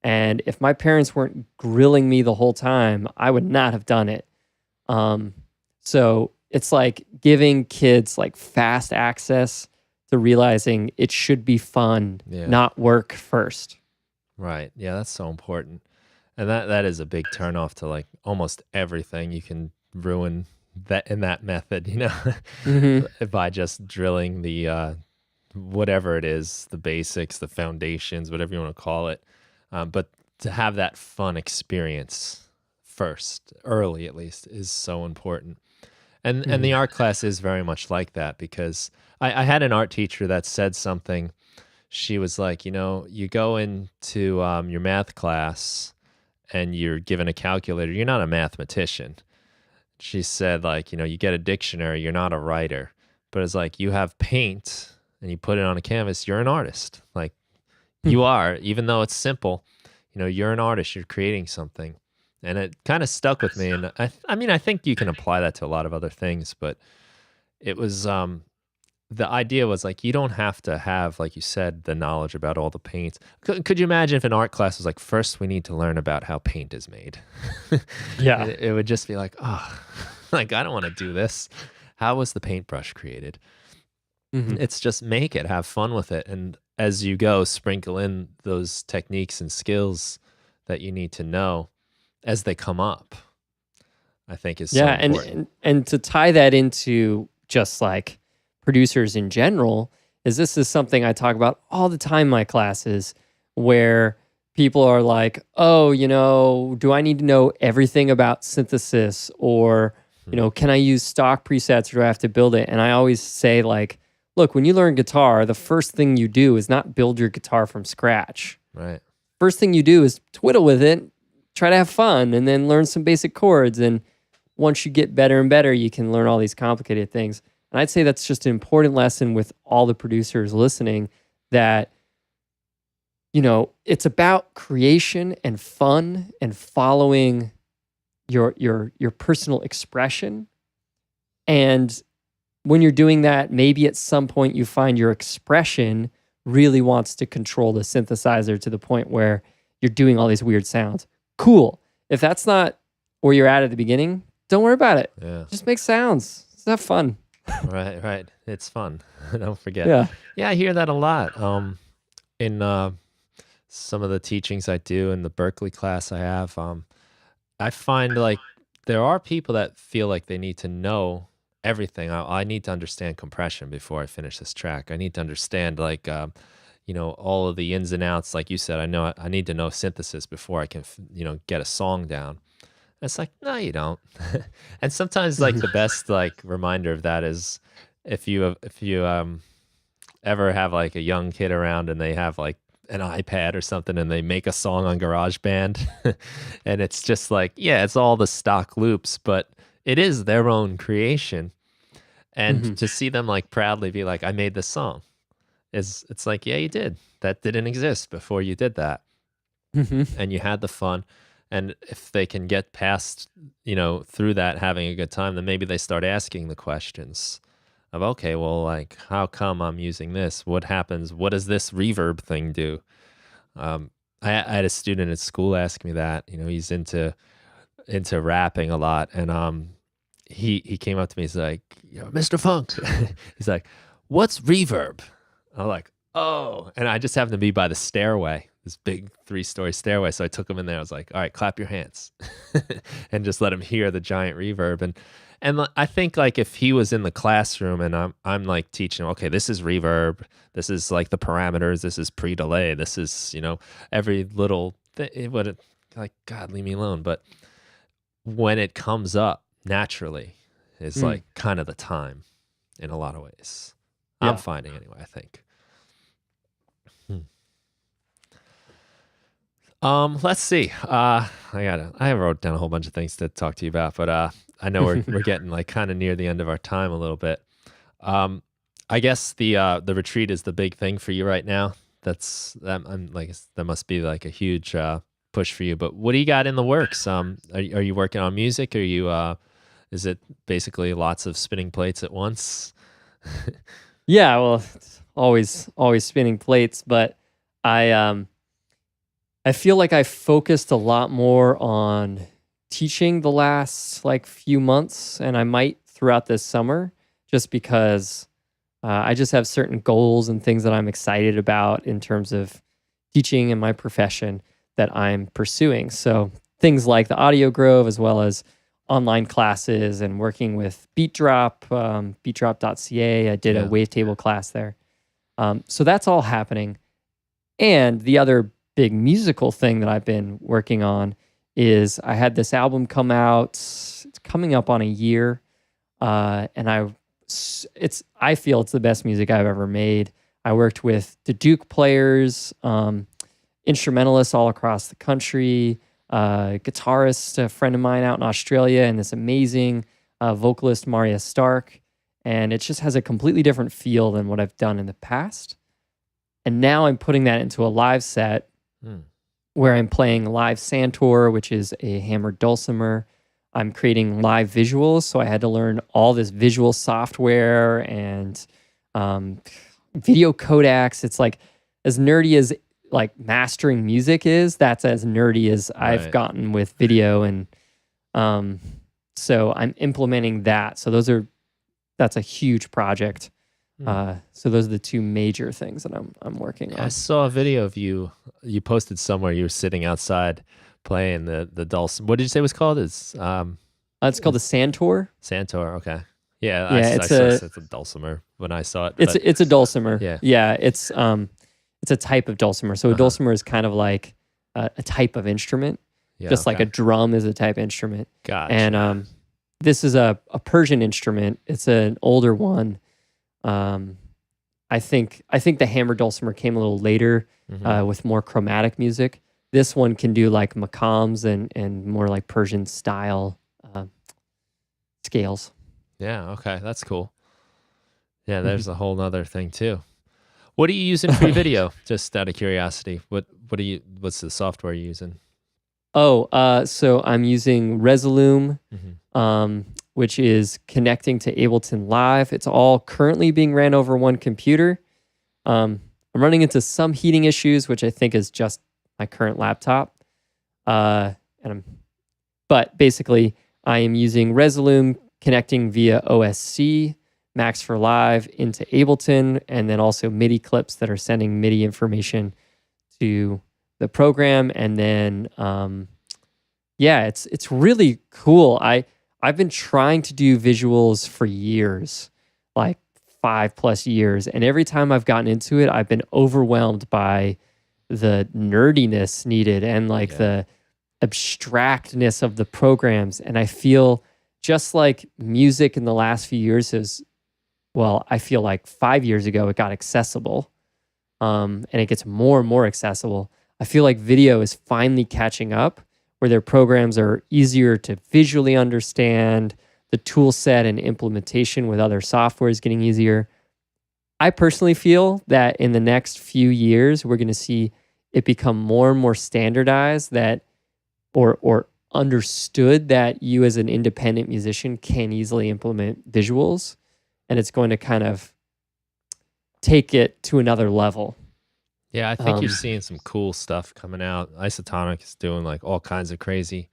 And if my parents weren't grilling me the whole time, I would not have done it. So it's like giving kids like fast access to realizing it should be fun, not work first. Right. Yeah, that's so important. And that is a big turnoff to like almost everything. You can ruin that in that method, by just drilling the whatever it is, the basics, the foundations, whatever you want to call it. But to have that fun experience first, early at least, is so important. And the art class is very much like that, because I had an art teacher that said something. She was like, you go into your math class and you're given a calculator. You're not a mathematician. She said, like, you get a dictionary. You're not a writer. But it's like, you have paint and you put it on a canvas. You're an artist. Like, you are, even though it's simple, you're an artist. You're creating something. And it kind of stuck with me. And I think you can apply that to a lot of other things, but it was the idea was like, you don't have to have, like you said, the knowledge about all the paints. Could you imagine if an art class was like, first we need to learn about how paint is made? Yeah. It would just be like, oh, like, I don't want to do this. How was the paintbrush created? Hmm. It's just make it, have fun with it. And as you go, sprinkle in those techniques and skills that you need to know as they come up, I think is so Yeah, important. and to tie that into just like producers in general, is this is something I talk about all the time in my classes, where people are like, "Oh, do I need to know everything about synthesis, or Hmm. can I use stock presets, or do I have to build it?" And I always say, like, look, when you learn guitar, the first thing you do is not build your guitar from scratch. Right. First thing you do is twiddle with it, try to have fun, and then learn some basic chords. And once you get better and better, you can learn all these complicated things. And I'd say that's just an important lesson with all the producers listening, that, it's about creation and fun and following your personal expression. And when you're doing that, maybe at some point you find your expression really wants to control the synthesizer to the point where you're doing all these weird sounds. Cool. If that's not where you're at the beginning, don't worry about it. Yeah. Just make sounds. Just have fun. Right. It's fun. Don't forget. Yeah. Yeah, I hear that a lot. In some of the teachings I do in the Berkeley class I have, I find like there are people that feel like they need to know everything. I need to understand compression before I finish this track. I need to understand like all of the ins and outs. Like you said, I need to know synthesis before I can get a song down. It's like, no, you don't. And sometimes like the best like reminder of that is if you ever have like a young kid around and they have like an iPad or something and they make a song on GarageBand and it's just like, yeah, it's all the stock loops, but it is their own creation. And Mhm. to see them like proudly be like, I made this song, it's like, yeah, you did. That didn't exist before you did that. Mhm. And you had the fun. And if they can get past, through that having a good time, then maybe they start asking the questions of, okay, well, like, how come I'm using this? What happens? What does this reverb thing do? I had a student at school ask me that. He's into rapping a lot, and he came up to me. He's like, Mr. Funk. He's like, what's reverb? I'm like, oh, and I just happened to be by the stairway, this big 3-story stairway. So I took him in there. I was like, all right, clap your hands, and just let him hear the giant reverb. And I think like if he was in the classroom and I'm like teaching him, okay, this is reverb, this is like the parameters, this is pre-delay, this is every little thing. Like, God, leave me alone. But when it comes up naturally, is Mm. like kind of the time in a lot of ways. I'm Yeah. finding anyway, I think. Let's see. I wrote down a whole bunch of things to talk to you about, but I know we're getting like kind of near the end of our time a little bit. I guess the retreat is the big thing for you right now. I'm like, that must be like a huge push for you. But what do you got in the works? Are you working on music? Are you is it basically lots of spinning plates at once? Yeah, well, it's always spinning plates, but I feel like I focused a lot more on teaching the last like few months, and I might throughout this summer, just because I just have certain goals and things that I'm excited about in terms of teaching and my profession that I'm pursuing. So things like the Audio Grove, as well as online classes and working with BeatDrop, beatdrop.ca. I did a Yeah. wavetable class there. So that's all happening. And the other big musical thing that I've been working on is I had this album come out. It's coming up on a year, and I feel it's the best music I've ever made. I worked with the Duke players, instrumentalists all across the country, guitarist, a friend of mine out in Australia, and this amazing vocalist Maria Stark, and it just has a completely different feel than what I've done in the past. And now I'm putting that into a live set where I'm playing live Santor, which is a hammered dulcimer. I'm creating live visuals, so I had to learn all this visual software and video codecs. It's like as nerdy as like mastering music is, that's as nerdy as I've gotten with video. And so I'm implementing that. So that's a huge project. So those are the two major things that I'm working on. I saw a video of you posted somewhere. You were sitting outside playing the dulcimer. What did you say it was called? It's called the Santor. Santor, okay. Yeah, yeah, I saw it's a dulcimer when I saw it. It's a dulcimer. Yeah. It's a type of dulcimer. So a dulcimer is kind of like a type of instrument, just like a drum is a type of instrument. Gotcha. And this is a Persian instrument. It's an older one. I think the hammer dulcimer came a little later with more chromatic music. This one can do like maqams and more like Persian style scales. Yeah, okay, that's cool. Yeah, there's a whole nother thing too. What are you using for your video? Just out of curiosity, what's the software you're using? So I'm using Resolume, which is connecting to Ableton Live. It's all currently being ran over one computer. I'm running into some heating issues, which I think is just my current laptop. But basically, I am using Resolume, connecting via OSC, Max for Live into Ableton, and then also MIDI clips that are sending MIDI information to the program. And then, it's really cool. I've been trying to do visuals for years, like 5+ years. And every time I've gotten into it, I've been overwhelmed by the nerdiness needed and the abstractness of the programs. And I feel just like music in the last few years I feel like 5 years ago, it got accessible. And it gets more and more accessible. I feel like video is finally catching up, where their programs are easier to visually understand. The tool set and implementation with other software is getting easier. I personally feel that in the next few years, we're going to see it become more and more standardized or understood that you as an independent musician can easily implement visuals, and it's going to kind of take it to another level. Yeah, I think you're seeing some cool stuff coming out. Isotonic is doing like all kinds of crazy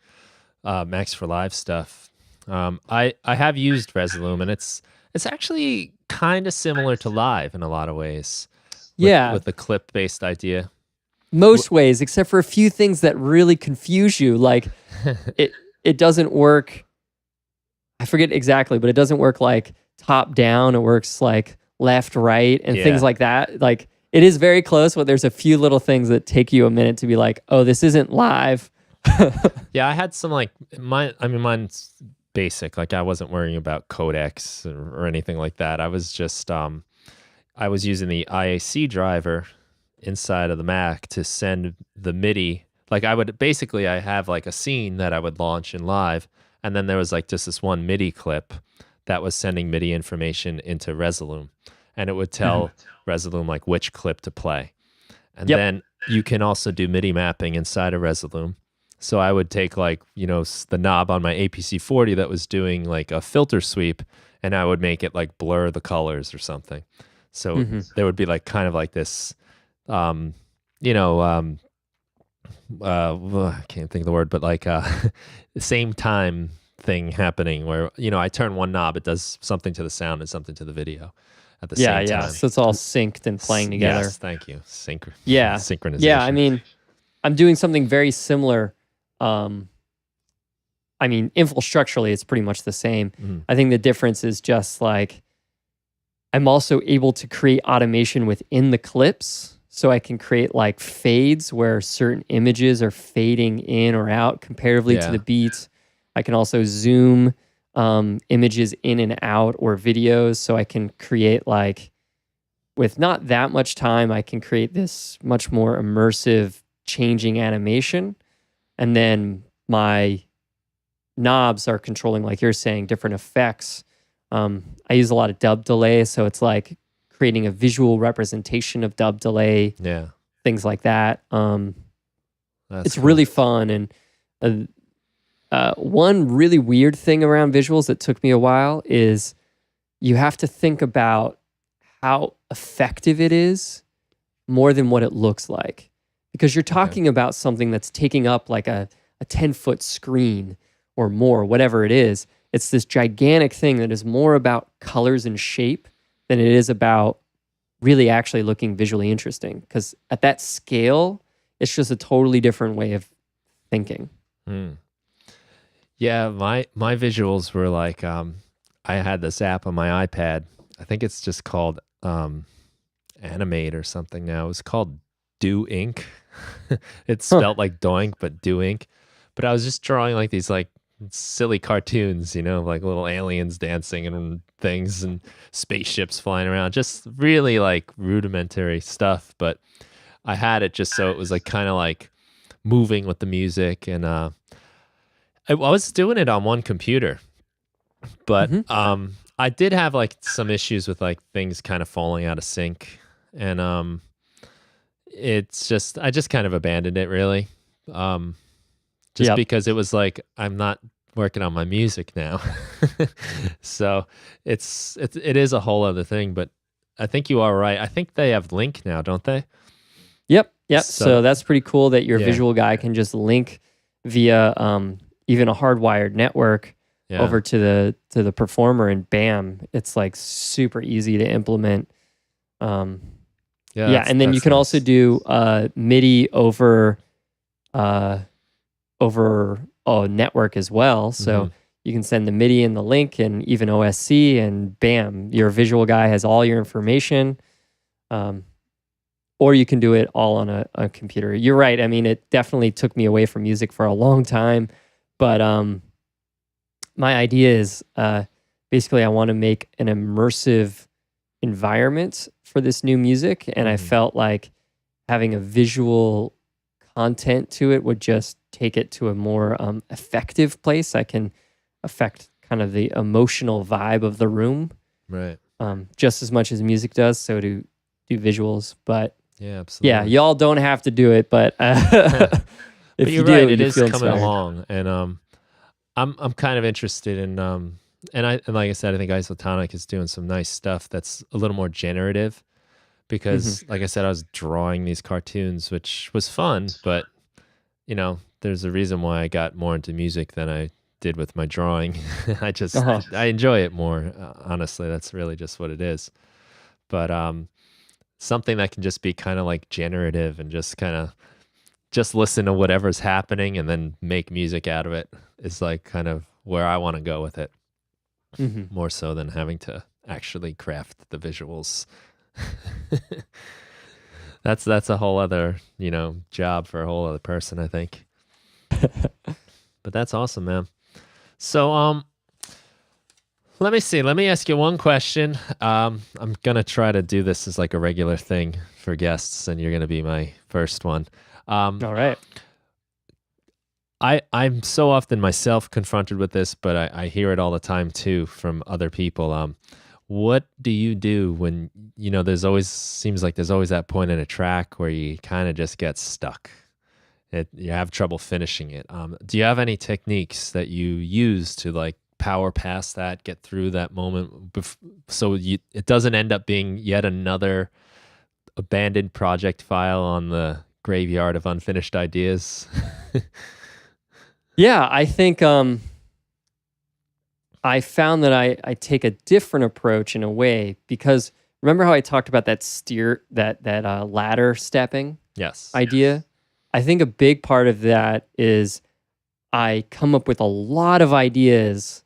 Max for Live stuff. I have used Resolume, and it's actually kind of similar to Live in a lot of ways. With the clip-based idea. Most ways, except for a few things that really confuse you. Like it doesn't work. I forget exactly, but it doesn't work like top down. It works like left, right, and things like that. Like it is very close, but there's a few little things that take you a minute to be like, oh, this isn't live. Yeah, I had some mine's basic. Like I wasn't worrying about codecs or anything like that. I was just I was using the IAC driver inside of the Mac to send the MIDI. Like I have like a scene that I would launch in Live, and then there was like just this one MIDI clip that was sending MIDI information into Resolume, and it would tell Resolume like which clip to play. And then you can also do MIDI mapping inside of Resolume. So I would take like, the knob on my APC40 that was doing like a filter sweep, and I would make it like blur the colors or something. So there would be like kind of like this, I can't think of the word, but like the same time thing happening where, I turn one knob, it does something to the sound and something to the video at the same time. Yeah, so it's all synced and playing together. Yes, thank you. Yeah. Synchronization. Yeah, I mean, I'm doing something very similar. Infrastructurally, it's pretty much the same. I think the difference is just like I'm also able to create automation within the clips. So I can create like fades where certain images are fading in or out comparatively to the beats. I can also zoom images in and out or videos. So I can create like, with not that much time, I can create this much more immersive changing animation. And then my knobs are controlling, like you're saying, different effects. I use a lot of dub delay, so it's like creating a visual representation of dub delay, things like that. It's cool. Really fun. And one really weird thing around visuals that took me a while is you have to think about how effective it is more than what it looks like. Because you're talking about something that's taking up like a 10-foot screen or more, whatever it is. It's this gigantic thing that is more about colors and shape than it is about really actually looking visually interesting. Because at that scale, it's just a totally different way of thinking. Yeah, my visuals were like, I had this app on my iPad. I think it's just called Animate or something now. It's called Do Ink. It's spelled like Doink, but Do Ink. But I was just drawing like these like silly cartoons, like little aliens dancing and things and spaceships flying around. Just really like rudimentary stuff. But I had it just so it was like kind of like moving with the music. And I was doing it on one computer, but I did have like some issues with like things kind of falling out of sync. And it's just, I just kind of abandoned it really. Because it was like, I'm not working on my music now. So it is a whole other thing, but I think you are right. I think they have Link now, don't they? Yep. So that's pretty cool that your visual guy can just link via even a hardwired network over to the performer, and bam, it's like super easy to implement. And then you can also do MIDI over a network as well. So you can send the MIDI and the link and even OSC, and bam, your visual guy has all your information. Or you can do it all on a computer. You're right. I mean, it definitely took me away from music for a long time. But my idea is basically I want to make an immersive environment for this new music. And I felt like having a visual content to it would just take it to a more effective place. I can affect kind of the emotional vibe of the room. Right. Just as much as music does. So do visuals. But yeah, absolutely. Yeah, y'all don't have to do it, but if you're you do, right, it you is feel coming inspired. along, and I'm kind of interested in and like I said, I think Isotonic is doing some nice stuff that's a little more generative, because like I said, I was drawing these cartoons, which was fun, but there's a reason why I got more into music than I did with my drawing. I enjoy it more. Honestly, that's really just what it is. But something that can just be kind of like generative and just kind of just listen to whatever's happening and then make music out of it is like kind of where I want to go with it. More so than having to actually craft the visuals. That's a whole other, job for a whole other person, I think. But that's awesome, man. So, let me see. Let me ask you one question. I'm going to try to do this as like a regular thing for guests, and you're going to be my first one. All right. I'm so often myself confronted with this, but I hear it all the time too from other people. What do you do when, there's always that point in a track where you kind of just get stuck? You have trouble finishing it. Do you have any techniques that you use to like power past that, get through that moment, so it doesn't end up being yet another abandoned project file on the graveyard of unfinished ideas? Yeah, I think I found that I take a different approach in a way, because remember how I talked about that ladder stepping idea? I think a big part of that is I come up with a lot of ideas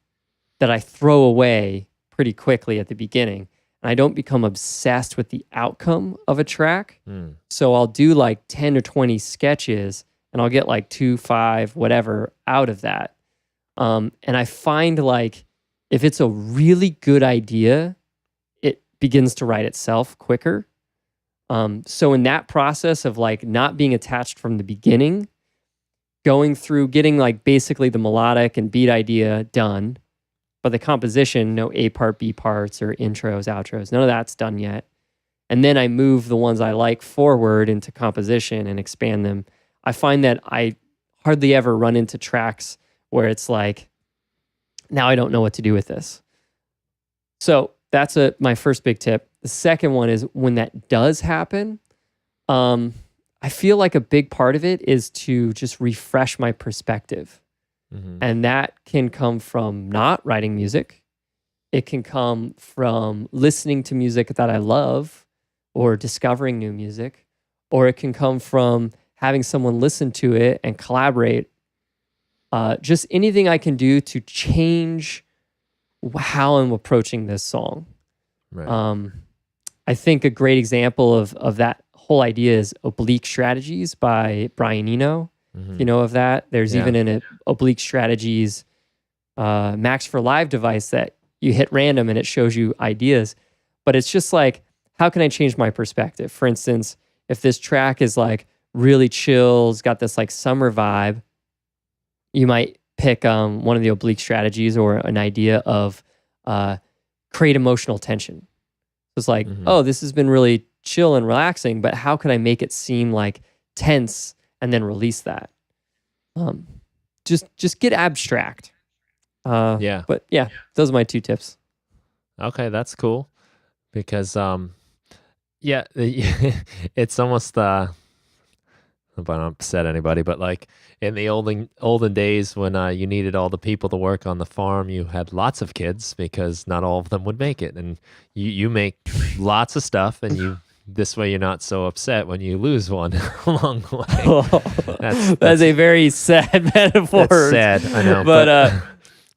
that I throw away pretty quickly at the beginning. And I don't become obsessed with the outcome of a track. So I'll do like 10 or 20 sketches and I'll get like 2, 5, whatever out of that. And I find like if it's a really good idea, it begins to write itself quicker. So in that process of like not being attached from the beginning, going through getting like basically the melodic and beat idea done, but the composition, no A part, B parts or intros, outros, none of that's done yet. And then I move the ones I like forward into composition and expand them. I find that I hardly ever run into tracks where it's like, now I don't know what to do with this. So that's my first big tip. The the second one is when that does happen, I feel like a big part of it is to just refresh my perspective. And that can come from not writing music. It can come from listening to music that I love or discovering new music, or it can come from having someone listen to it and collaborate. Just anything I can do to change how I'm approaching this song. Right. I think a great example of that whole idea is Oblique Strategies by Brian Eno. If you know of that, there's even an Oblique Strategies Max for Live device that you hit random and it shows you ideas. But it's just like, how can I change my perspective? For instance, if this track is like really chill, it's got this like summer vibe, you might pick one of the Oblique Strategies or an idea of create emotional tension. It's like, oh, this has been really chill and relaxing, but how can I make it seem like tense and then release that? Just get abstract. But yeah, those are my 2 tips. Okay, that's cool. Because it's almost I don't upset anybody, but like in the olden days when you needed all the people to work on the farm, you had lots of kids because not all of them would make it, and you make lots of stuff, and this way you're not so upset when you lose one along the way. That's a very sad metaphor. That's sad, I know, but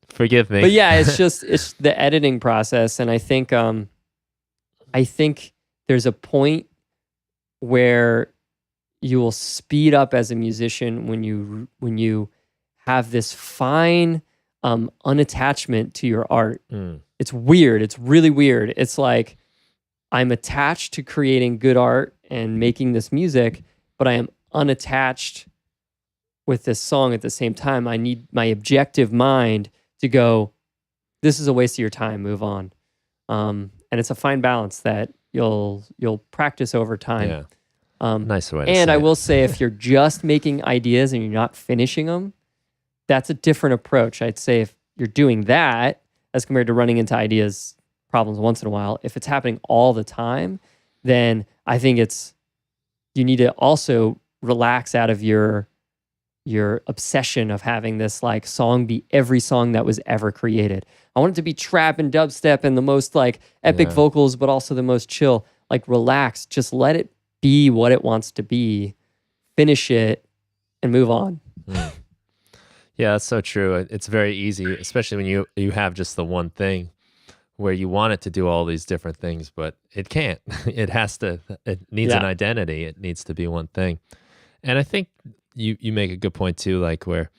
forgive me. But yeah, it's the editing process, and I think there's a point where you will speed up as a musician when you have this fine unattachment to your art. It's weird. It's really weird. It's like I'm attached to creating good art and making this music, but I am unattached with this song at the same time. I need my objective mind to go, this is a waste of your time, move on. And it's a fine balance that you'll practice over time. Nice way to and say I it. will say, if you're just making ideas and you're not finishing them, that's a different approach. I'd say if you're doing that as compared to running into ideas problems once in a while, if it's happening all the time, then I think you need to also relax out of your obsession of having this like song be every song that was ever created. I want it to be trap and dubstep and the most like epic vocals, but also the most chill. Like relax, just let it be what it wants to be, finish it, and move on. Yeah, that's so true. It's very easy, especially when you have just the one thing where you want it to do all these different things, but it can't. It needs an identity. It needs to be one thing. And I think you make a good point too, like where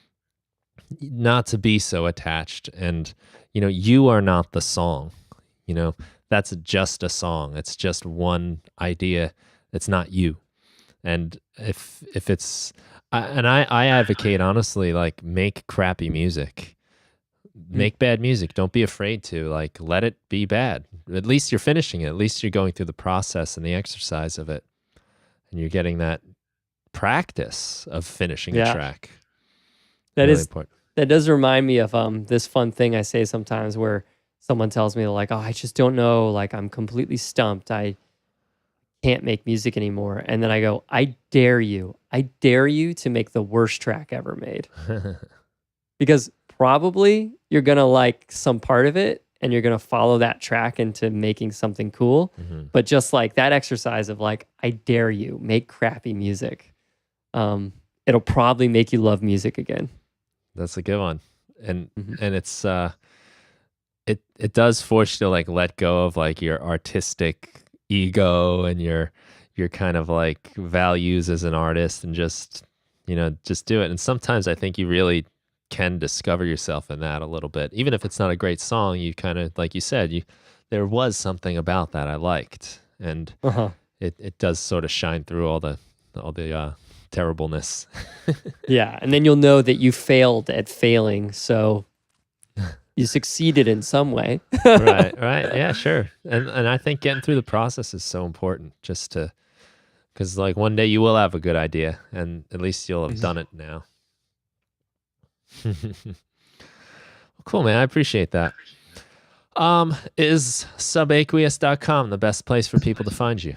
not to be so attached, and you are not the song. That's just a song. It's just one idea. It's not you. And if it's I advocate honestly, like make crappy music. Make bad music. Don't be afraid to like let it be bad. At least you're finishing it. At least you're going through the process and the exercise of it, and you're getting that practice of finishing a track. That really is important. That does remind me of this fun thing I say sometimes where someone tells me like, oh, I just don't know, like I'm completely stumped. I can't make music anymore. And then I go, I dare you to make the worst track ever made. Because probably you're going to like some part of it and you're going to follow that track into making something cool. But just like that exercise of like, I dare you, make crappy music. It'll probably make you love music again. That's a good one. And it's it does force you to like let go of like your artistic ego and your kind of like values as an artist, and just do it. And sometimes I think you really can discover yourself in that a little bit, even if it's not a great song. You kind of, like you said, there was something about that I liked, and it does sort of shine through all the terribleness. Yeah, and then you'll know that you failed at failing, so you succeeded in some way. right yeah, sure. And I think getting through the process is so important, just to, because like one day you will have a good idea, and at least you'll have done it now. Well, cool, man. I appreciate that. Is subaqueous.com the best place for people to find you?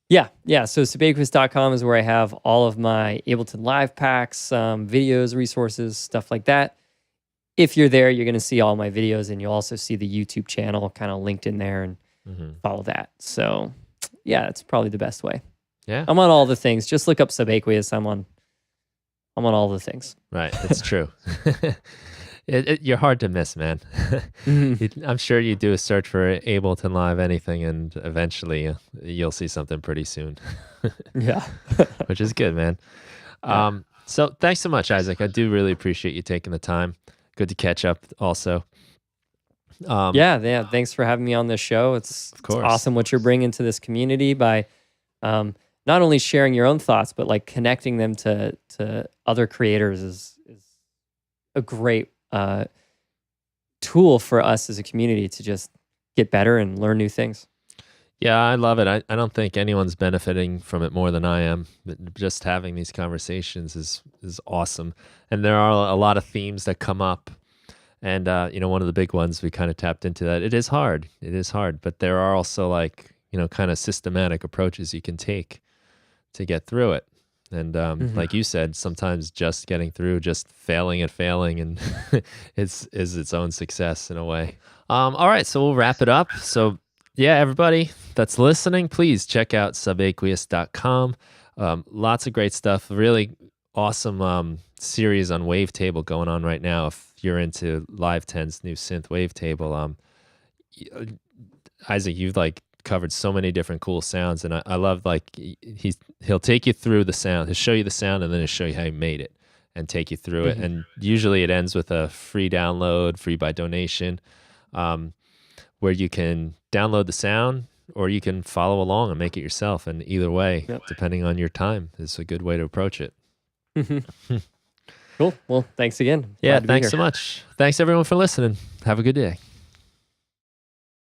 Yeah. So Subaqueous.com is where I have all of my Ableton Live Packs, videos, resources, stuff like that. If you're there, you're going to see all my videos, and you'll also see the YouTube channel kind of linked in there, and follow that. So yeah, it's probably the best way. Yeah. I'm on all the things. Just look up Subaqueous. I'm on all the things. Right. It's true. You're hard to miss, man. I'm sure you do a search for Ableton Live anything, and eventually you'll see something pretty soon. Yeah. Which is good, man. So thanks so much, Isaac. I do really appreciate you taking the time. Good to catch up also. Yeah. Thanks for having me on this show. It's awesome what you're bringing to this community by not only sharing your own thoughts, but like connecting them to other creators is a great tool for us as a community to just get better and learn new things. Yeah, I love it. I don't think anyone's benefiting from it more than I am. Just having these conversations is awesome. And there are a lot of themes that come up. And, one of the big ones, we kind of tapped into that. It is hard. But there are also kind of systematic approaches you can take to get through it. And like you said, sometimes just getting through, just failing at failing, and is its own success in a way. All right, so we'll wrap it up. So yeah, everybody that's listening, please check out subaqueous.com. Lots of great stuff. Really awesome series on Wavetable going on right now. If you're into Live 10's new synth Wavetable, Isaac, you've covered so many different cool sounds, and I love he'll take you through the sound. He'll show you the sound, and then he'll show you how he made it and take you through it. And usually it ends with a free download, free by donation, where you can download the sound or you can follow along and make it yourself. And either way, depending on your time, is a good way to approach it. Cool. Well, thanks again. Yeah, thanks so much. Thanks everyone for listening. Have a good day.